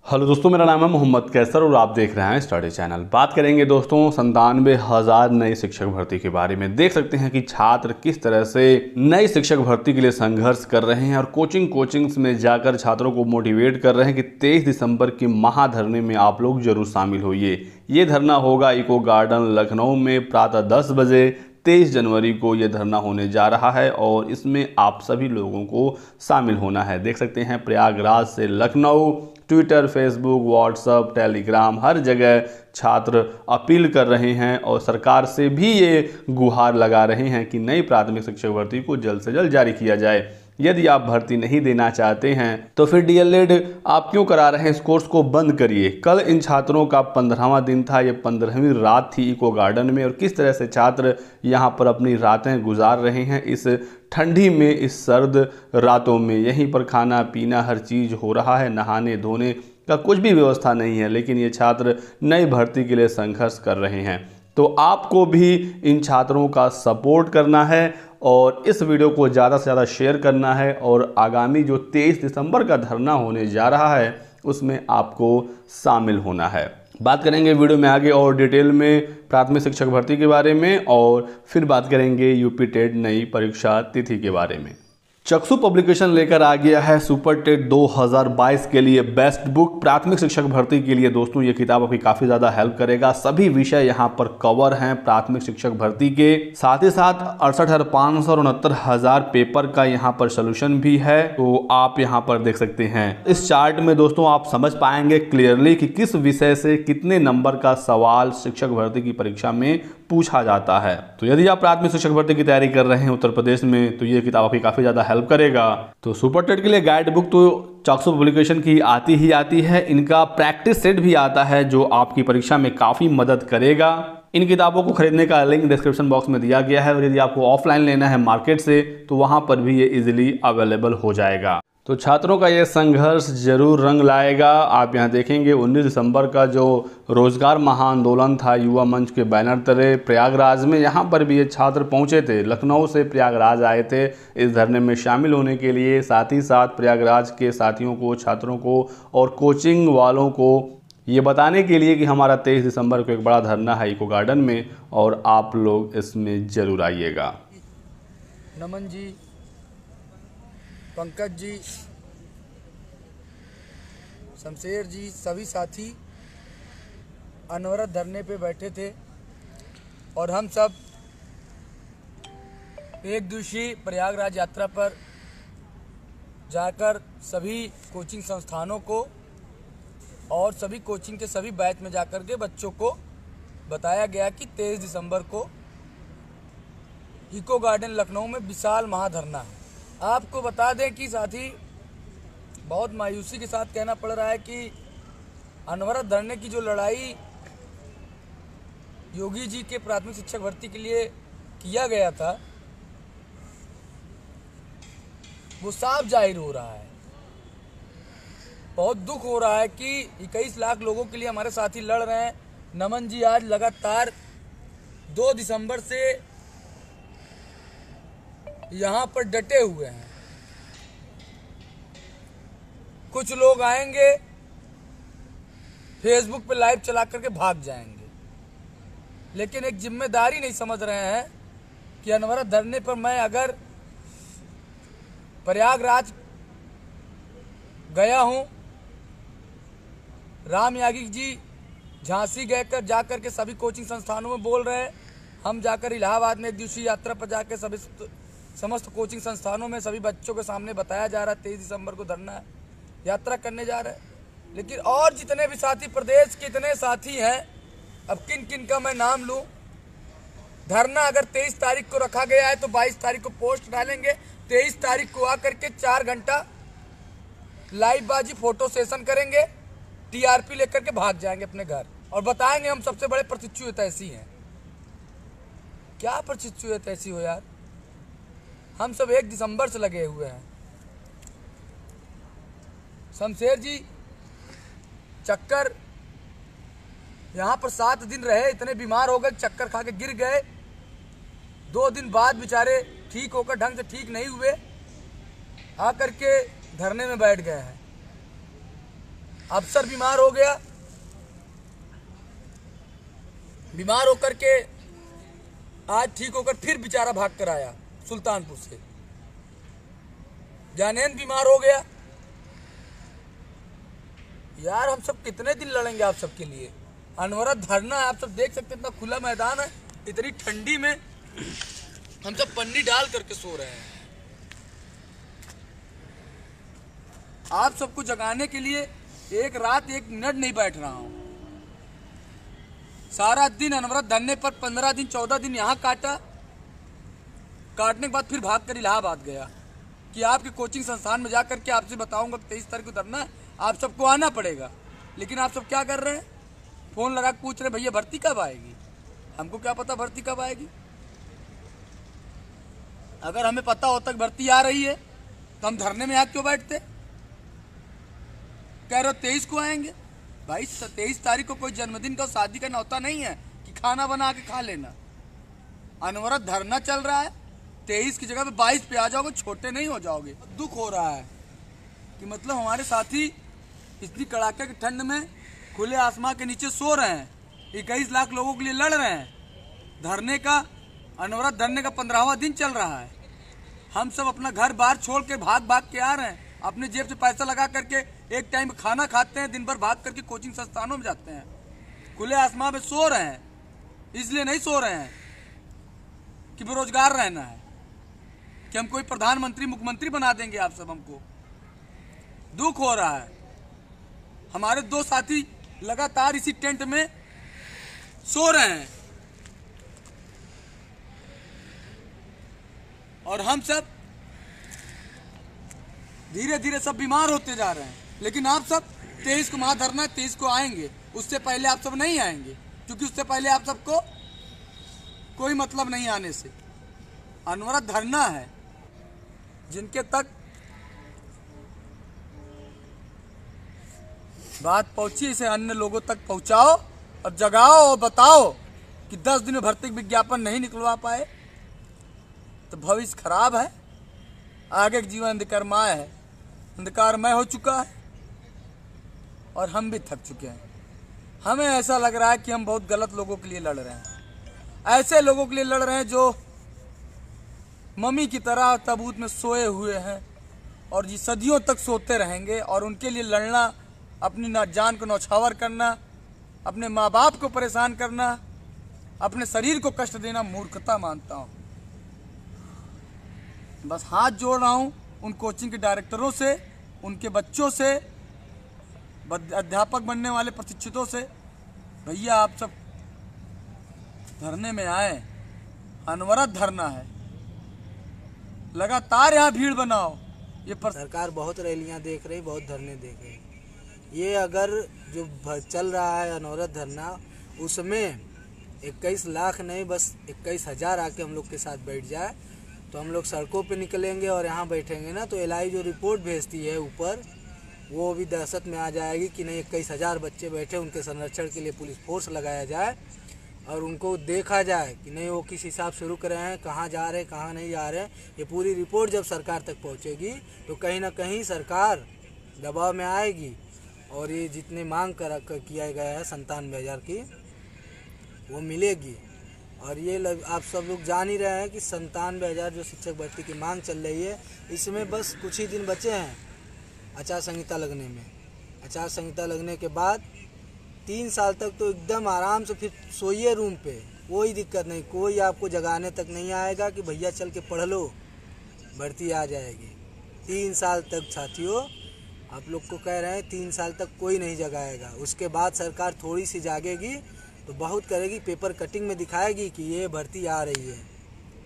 Hello दोस्तों, मेरा नाम है मोहम्मद कैसर और आप देख रहे हैं स्टडी चैनल। बात करेंगे दोस्तों 97,000 नए शिक्षक भर्ती के बारे में। देख सकते हैं कि छात्र किस तरह से नई शिक्षक भर्ती के लिए संघर्ष कर रहे हैं और कोचिंग्स में जाकर छात्रों को मोटिवेट कर रहे हैं कि 23 दिसंबर की महाधरने में आप लोग जरूर शामिल होइए। ये धरना होगा इको गार्डन लखनऊ में प्रातः 10 बजे। 23 जनवरी को ये धरना होने जा रहा है और इसमें आप सभी लोगों को शामिल होना है। देख सकते हैं प्रयागराज से Lucknow, Twitter, Facebook, WhatsApp, Telegram, हर जगह छात्र अपील कर रहे हैं और सरकार से भी ये गुहार लगा रहे हैं कि नई प्राथमिक शिक्षक भर्ती को जल्द से जल्द जारी किया जाए। यदि आप भर्ती नहीं देना चाहते हैं तो फिर डीएलएड आप क्यों करा रहे हैं, इस कोर्स को बंद करिए। कल इन छात्रों का 15वां दिन था, ये 15वीं रात थी इको गार्डन में और किस तरह से छात्र यहाँ पर अपनी रातें गुजार रहे हैं इस ठंडी में, इस सर्द रातों में। यहीं पर खाना पीना हर चीज़ हो रहा है, नहाने धोने का कुछ भी व्यवस्था नहीं है, लेकिन ये छात्र नई भर्ती के लिए संघर्ष कर रहे हैं। तो आपको भी इन छात्रों का सपोर्ट करना है और इस वीडियो को ज़्यादा से ज़्यादा शेयर करना है और आगामी जो 23 दिसंबर का धरना होने जा रहा है उसमें आपको शामिल होना है। बात करेंगे वीडियो में आगे और डिटेल में प्राथमिक शिक्षक भर्ती के बारे में और फिर बात करेंगे यूपी टेट नई परीक्षा तिथि के बारे में। चक्षु पब्लिकेशन लेकर आ गया है सुपर टेट 2022 के लिए बेस्ट बुक प्राथमिक शिक्षक भर्ती के लिए। दोस्तों ये किताब आपकी काफ़ी ज़्यादा हेल्प करेगा। सभी विषय यहाँ पर कवर हैं प्राथमिक शिक्षक भर्ती के, साथ ही साथ 68,500 और 69,000 पेपर का यहाँ पर सोल्यूशन भी है, तो आप यहाँ पर देख सकते हैं। इस चार्ट में दोस्तों आप समझ पाएंगे क्लियरली कि किस विषय से कितने नंबर का सवाल शिक्षक भर्ती की परीक्षा में पूछा जाता है। तो यदि आप प्राथमिक शिक्षक भर्ती की तैयारी कर रहे हैं उत्तर प्रदेश में तो ये किताब आपकी काफ़ी ज़्यादा हेल्प करेगा। तो सुपर टेट के लिए गाइड बुक तो चक्षु पब्लिकेशन की आती ही आती है, इनका प्रैक्टिस सेट भी आता है जो आपकी परीक्षा में काफ़ी मदद करेगा। इन किताबों को खरीदने का लिंक डिस्क्रिप्शन बॉक्स में दिया गया है और यदि आपको ऑफलाइन लेना है मार्केट से तो वहाँ पर भी ये इजीली अवेलेबल हो जाएगा। तो छात्रों का ये संघर्ष जरूर रंग लाएगा। आप यहाँ देखेंगे 19 दिसंबर का जो रोजगार महाआंदोलन था युवा मंच के बैनर तले प्रयागराज में, यहाँ पर भी ये छात्र पहुँचे थे। लखनऊ से प्रयागराज आए थे इस धरने में शामिल होने के लिए। साथ ही साथ प्रयागराज के साथियों को, छात्रों को और कोचिंग वालों को ये बताने के लिए कि हमारा 23 दिसंबर को एक बड़ा धरना है इको गार्डन में और आप लोग इसमें ज़रूर आइएगा। नमन जी, पंकज जी, शमशेर जी, सभी साथी अनवरत धरने पे बैठे थे और हम सब एक दिवसीय प्रयागराज यात्रा पर जाकर सभी कोचिंग संस्थानों को और सभी कोचिंग के सभी बैच में जाकर के बच्चों को बताया गया कि 23 दिसंबर को इको गार्डन लखनऊ में विशाल महाधरना है। आपको बता दें कि साथी बहुत मायूसी के साथ कहना पड़ रहा है कि अनवरत धरने की जो लड़ाई योगी जी के प्राथमिक शिक्षक भर्ती के लिए किया गया था वो साफ जाहिर हो रहा है। बहुत दुख हो रहा है कि 21 लाख लोगों के लिए हमारे साथी लड़ रहे हैं। नमन जी आज लगातार 2 दिसंबर से यहाँ पर डटे हुए हैं। कुछ लोग आएंगे फेसबुक पे लाइव चला करके भाग जाएंगे, लेकिन एक जिम्मेदारी नहीं समझ रहे हैं कि अनवरत धरने पर मैं अगर प्रयागराज गया हूं, राम यागी जी झांसी गए कर जाकर के सभी कोचिंग संस्थानों में बोल रहे हैं। हम जाकर इलाहाबाद में एक दिवसीय यात्रा पर जाकर सभी समस्त कोचिंग संस्थानों में सभी बच्चों के सामने बताया जा रहा है 23 दिसंबर को धरना है, यात्रा करने जा रहे हैं। लेकिन और जितने भी साथी प्रदेश के इतने साथी हैं, अब किन किन का मैं नाम लूं। धरना अगर 23 तारीख को रखा गया है तो 22 तारीख को पोस्ट डालेंगे, 23 तारीख को आकर के 4 घंटा लाइव बाजी फोटो सेशन करेंगे, टीआरपी लेकर के भाग जाएंगे अपने घर और बताएंगे हम सबसे बड़े प्रशिक्षु ऐसी हैं। क्या प्रशिक्षु ऐसी हो यार, हम सब 1 दिसंबर से लगे हुए हैं। शमशेर जी चक्कर यहाँ पर 7 दिन रहे, इतने बीमार हो गए, चक्कर खा के गिर गए। 2 दिन बाद बेचारे ठीक होकर ढंग से ठीक नहीं हुए, आकर के धरने में बैठ गए हैं। अफसर बीमार हो गया, बीमार होकर के आज ठीक होकर फिर बेचारा भाग कर आया सुल्तानपुर से। ज्ञानेंद्र बीमार हो गया। यार हम सब कितने दिन लड़ेंगे आप सबके लिए। अनवरत धरना है, आप सब देख सकते हैं, इतना खुला मैदान है, इतनी ठंडी में हम सब पन्नी डाल करके सो रहे हैं। आप सबको जगाने के लिए एक रात एक मिनट नहीं बैठ रहा हूं। सारा दिन अनवरत धरने पर 15 दिन 14 दिन यहाँ काटा, काटने के बाद फिर भाग कर इलाहाबाद गया कि आपके कोचिंग संस्थान में जाकर के आपसे बताऊंगा 23 तारीख को धरना है, आप सबको आना पड़ेगा। लेकिन आप सब क्या कर रहे हैं, फोन लगा के पूछ रहे भैया भर्ती कब आएगी। हमको क्या पता भर्ती कब आएगी। अगर हमें पता होता कि भर्ती आ रही है तो हम धरने में यहाँ क्यों बैठते। कह रहे हो 23 को आएंगे। भाई 23 तारीख को कोई जन्मदिन का शादी का न्योता नहीं है कि खाना बना के खा लेना। अनवरत धरना चल रहा है, 23 की जगह पे 22 पे आ जाओगे, छोटे नहीं हो जाओगे। दुख हो रहा है कि मतलब हमारे साथी इतनी कड़ाके की ठंड में खुले आसमान के नीचे सो रहे हैं, 21 लाख लोगों के लिए लड़ रहे हैं। धरने का अनवरत धरने का 15वां दिन चल रहा है। हम सब अपना घर बाहर छोड़ के भाग भाग के आ रहे हैं, अपने जेब से पैसा लगा करके एक टाइम खाना खाते हैं, दिन भर भाग करके कोचिंग संस्थानों में जाते हैं, खुले आसमान में सो रहे हैं। इसलिए नहीं सो रहे हैं कि बेरोजगार रहना है, कि हम कोई प्रधानमंत्री मुख्यमंत्री बना देंगे आप सब हमको। दुख हो रहा है। हमारे 2 साथी लगातार इसी टेंट में सो रहे हैं और हम सब धीरे धीरे सब बीमार होते जा रहे हैं। लेकिन आप सब 23 को महाधरना है, 23 को आएंगे, उससे पहले आप सब नहीं आएंगे, क्योंकि उससे पहले आप सबको कोई मतलब नहीं आने से। अनवरत धरना है, जिनके तक बात पहुंची इसे अन्य लोगों तक पहुंचाओ और जगाओ और बताओ कि 10 दिन में भर्ती विज्ञापन नहीं निकलवा पाए तो भविष्य खराब है, आगे का जीवन अंधकारमय हो चुका है और हम भी थक चुके हैं। हमें ऐसा लग रहा है कि हम बहुत गलत लोगों के लिए लड़ रहे हैं, ऐसे लोगों के लिए लड़ रहे हैं जो मम्मी की तरह ताबूत में सोए हुए हैं और ये सदियों तक सोते रहेंगे। और उनके लिए लड़ना, अपनी जान को नौछावर करना, अपने माँ बाप को परेशान करना, अपने शरीर को कष्ट देना मूर्खता मानता हूँ। बस हाथ जोड़ रहा हूँ उन कोचिंग के डायरेक्टरों से, उनके बच्चों से, अध्यापक बनने वाले प्रशिक्षितों से, भैया आप सब धरने में आए, अनवरत धरना है, लगातार यहाँ भीड़ बनाओ। ये सरकार बहुत रैलियां देख रही, बहुत धरने देख रही। ये अगर जो चल रहा है अनवरत धरना, उसमें 21 लाख नहीं बस 21,000 आके हम लोग के साथ बैठ जाए तो हम लोग सड़कों पे निकलेंगे और यहाँ बैठेंगे ना तो एलआई जो रिपोर्ट भेजती है ऊपर, वो भी दहशत में आ जाएगी कि नहीं 21,000 बच्चे बैठे, उनके संरक्षण के लिए पुलिस फोर्स लगाया जाए और उनको देखा जाए कि नहीं वो किस हिसाब से रुक रहे हैं, कहाँ जा रहे हैं, कहाँ नहीं जा रहे हैं। ये पूरी रिपोर्ट जब सरकार तक पहुँचेगी तो कहीं ना कहीं सरकार दबाव में आएगी और ये जितने मांग किया गया है 97,000 की वो मिलेगी। और ये आप सब लोग जान ही रहे हैं कि 97,000 जो शिक्षक भर्ती की मांग चल रही है, इसमें बस कुछ ही दिन बचे हैं आचार संहिता लगने में। आचार संहिता लगने के बाद 3 साल तक तो एकदम आराम से फिर सोइए रूम पे, कोई दिक्कत नहीं, कोई आपको जगाने तक नहीं आएगा कि भैया चल के पढ़ लो, भर्ती आ जाएगी। 3 साल तक साथियों, आप लोग को कह रहे हैं 3 साल तक कोई नहीं जगाएगा। उसके बाद सरकार थोड़ी सी जागेगी तो बहुत करेगी, पेपर कटिंग में दिखाएगी कि ये भर्ती आ रही है।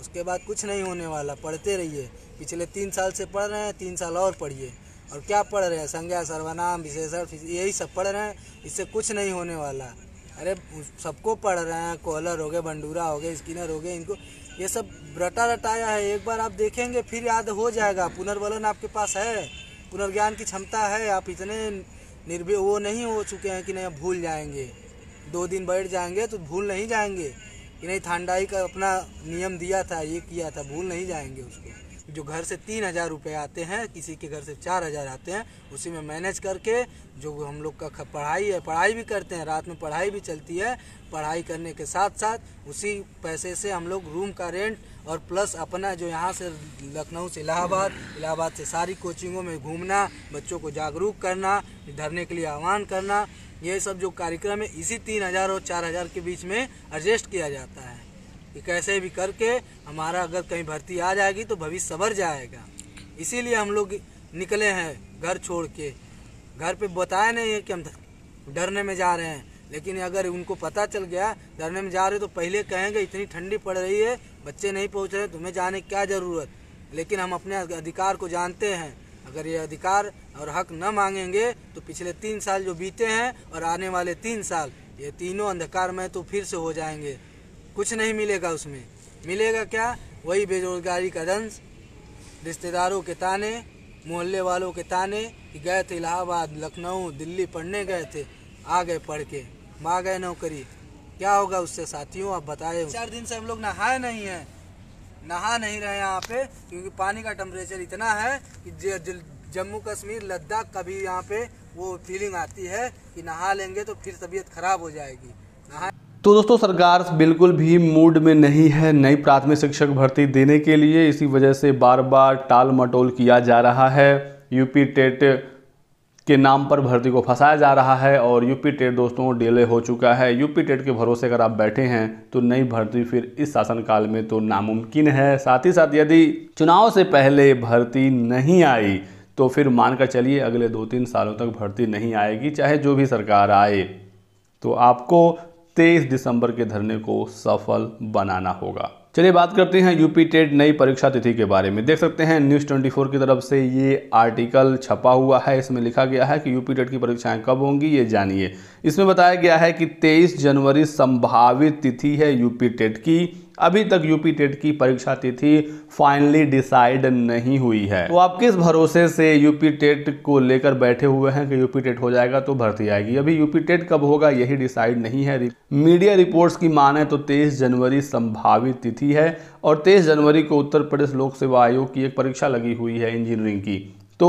उसके बाद कुछ नहीं होने वाला, पढ़ते रहिए। पिछले 3 साल से पढ़ रहे हैं, 3 साल और पढ़िए। और क्या पढ़ रहे हैं, संज्ञा, सर्वनाम, विशेषण, यही सब पढ़ रहे हैं, इससे कुछ नहीं होने वाला। अरे सबको पढ़ रहे हैं, कोहलर हो गए, बंडूरा हो गए, स्किनर हो गए, इनको ये सब रटा रटाया है। एक बार आप देखेंगे फिर याद हो जाएगा। पुनर्बलन आपके पास है, पुनर्ज्ञान की क्षमता है। आप इतने निर्भय वो नहीं हो चुके हैं कि नहीं भूल जाएंगे। 2 दिन बैठ जाएंगे तो भूल नहीं जाएंगे कि नहीं थांडाई का अपना नियम दिया था, ये किया था, भूल नहीं जाएंगे उसको। जो घर से 3,000 रुपये आते हैं, किसी के घर से 4,000 आते हैं, उसी में मैनेज करके जो हम लोग का पढ़ाई है, पढ़ाई भी करते हैं, रात में पढ़ाई भी चलती है। पढ़ाई करने के साथ साथ उसी पैसे से हम लोग रूम का रेंट और प्लस अपना जो यहाँ से लखनऊ से इलाहाबाद, इलाहाबाद से सारी कोचिंगों में घूमना, बच्चों को जागरूक करना, धरने के लिए आह्वान करना, ये सब जो कार्यक्रम है इसी 3,000 और 4,000 के बीच में एडजस्ट किया जाता है कि कैसे भी करके हमारा अगर कहीं भर्ती आ जाएगी तो भविष्य संवर जाएगा। इसीलिए हम लोग निकले हैं घर छोड़ के। घर पे बताया नहीं है कि हम डरने में जा रहे हैं, लेकिन अगर उनको पता चल गया डरने में जा रहे तो पहले कहेंगे इतनी ठंडी पड़ रही है, बच्चे नहीं पहुंच रहे, तुम्हें जाने की क्या ज़रूरत। लेकिन हम अपने अधिकार को जानते हैं। अगर ये अधिकार और हक न मांगेंगे तो पिछले 3 साल जो बीते हैं और आने वाले 3 साल, ये तीनों अंधकार में तो फिर से हो जाएंगे। कुछ नहीं मिलेगा, उसमें मिलेगा क्या? वही बेरोजगारी का दंश, रिश्तेदारों के ताने, मोहल्ले वालों के ताने कि गए थे इलाहाबाद, लखनऊ, दिल्ली पढ़ने गए थे, आ गए पढ़ के, माँ गए नौकरी। क्या होगा उससे साथियों, आप बताएं। 4 दिन से हम लोग नहाए नहीं हैं, नहा नहीं रहे यहाँ पे, क्योंकि पानी का टेम्परेचर इतना है कि जम्मू कश्मीर, लद्दाख का भी यहाँ पे वो फीलिंग आती है कि नहा लेंगे तो फिर तबीयत खराब हो जाएगी। तो दोस्तों, सरकार बिल्कुल भी मूड में नहीं है नई प्राथमिक शिक्षक भर्ती देने के लिए। इसी वजह से बार बार टाल मटोल किया जा रहा है। यूपी टेट के नाम पर भर्ती को फंसाया जा रहा है और यूपी टेट दोस्तों डिले हो चुका है। यूपी टेट के भरोसे अगर आप बैठे हैं तो नई भर्ती फिर इस शासनकाल में तो नामुमकिन है। साथ ही साथ यदि चुनाव से पहले भर्ती नहीं आई तो फिर मानकर चलिए अगले 2-3 सालों तक भर्ती नहीं आएगी, चाहे जो भी सरकार आए। तो आपको 23 दिसंबर के धरने को सफल बनाना होगा। चलिए बात करते हैं यूपी टेट नई परीक्षा तिथि के बारे में। देख सकते हैं न्यूज़ 24 की तरफ से ये आर्टिकल छपा हुआ है। इसमें लिखा गया है कि यूपी टेट की परीक्षाएं कब होंगी, ये जानिए। इसमें बताया गया है कि 23 जनवरी संभावित तिथि है यूपी टेट की। अभी तक यूपी टेट की परीक्षा तिथि फाइनली डिसाइड नहीं हुई है। तो आप किस भरोसे से यूपी टेट को लेकर बैठे हुए हैं कि यूपी टेट हो जाएगा तो भर्ती आएगी? अभी यूपी टेट कब होगा यही डिसाइड नहीं है। मीडिया रिपोर्ट्स की माने तो 23 जनवरी संभावित तिथि है और 23 जनवरी को उत्तर प्रदेश लोक सेवा आयोग की एक परीक्षा लगी हुई है इंजीनियरिंग की। तो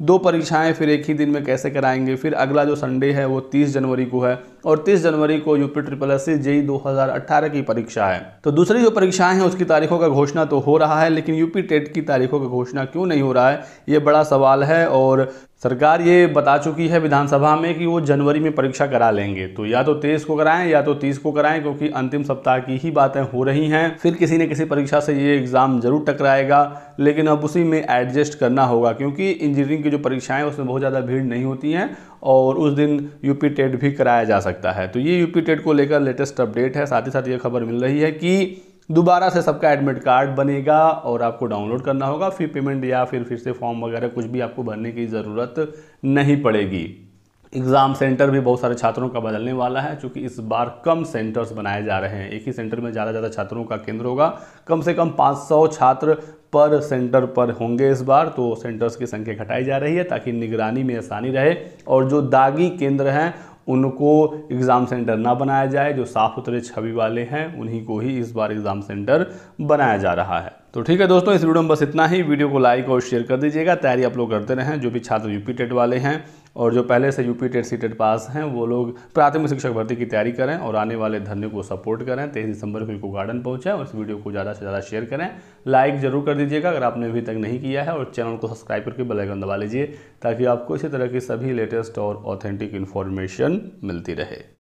2 परीक्षाएं फिर एक ही दिन में कैसे कराएंगे? फिर अगला जो संडे है वो 30 जनवरी को है और 30 जनवरी को यूपी SSC जेईई 2018 की परीक्षा है। तो दूसरी जो परीक्षाएं हैं उसकी तारीखों का घोषणा तो हो रहा है, लेकिन यूपी टेट की तारीखों का घोषणा क्यों नहीं हो रहा है, ये बड़ा सवाल है। और सरकार ये बता चुकी है विधानसभा में कि वो जनवरी में परीक्षा करा लेंगे। तो या तो 23 को कराएं या तो 30 को कराएं, क्योंकि अंतिम सप्ताह की ही बातें हो रही हैं। फिर किसी न किसी परीक्षा से ये एग्ज़ाम जरूर टकराएगा, लेकिन अब उसी में एडजस्ट करना होगा, क्योंकि इंजीनियरिंग की जो परीक्षाएं उसमें बहुत ज़्यादा भीड़ नहीं होती हैं और उस दिन यूपी टेट भी कराया जा सकता है। तो ये यूपी टेट को लेकर लेटेस्ट अपडेट है। साथ ही साथ ये खबर मिल रही है कि दोबारा से सबका एडमिट कार्ड बनेगा और आपको डाउनलोड करना होगा। फी पेमेंट या फिर से फॉर्म वगैरह कुछ भी आपको भरने की ज़रूरत नहीं पड़ेगी। एग्ज़ाम सेंटर भी बहुत सारे छात्रों का बदलने वाला है, क्योंकि इस बार कम सेंटर्स बनाए जा रहे हैं। एक ही सेंटर में ज़्यादा छात्रों का केंद्र होगा। कम से कम 500 छात्र पर सेंटर पर होंगे इस बार। तो सेंटर्स की संख्या घटाई जा रही है ताकि निगरानी में आसानी रहे और जो दागी केंद्र हैं उनको एग्ज़ाम सेंटर ना बनाया जाए। जो साफ सुथरे छवि वाले हैं उन्हीं को ही इस बार एग्ज़ाम सेंटर बनाया जा रहा है। तो ठीक है दोस्तों, इस वीडियो में बस इतना ही। वीडियो को लाइक और शेयर कर दीजिएगा। तैयारी आप लोग करते रहें। जो भी छात्र यूपी टेट वाले हैं और जो पहले से यूपी टेट सीटेट पास हैं वो लोग प्राथमिक शिक्षक भर्ती की तैयारी करें और आने वाले धरने को सपोर्ट करें। 23 दिसंबर को इको गार्डन पहुँचें और इस वीडियो को ज़्यादा से ज़्यादा शेयर करें। लाइक जरूर कर दीजिएगा अगर आपने अभी तक नहीं किया है, और चैनल को सब्सक्राइब करके बेल आइकन दबा लीजिए ताकि आपको इसी तरह की सभी लेटेस्ट और ऑथेंटिक इन्फॉर्मेशन मिलती रहे।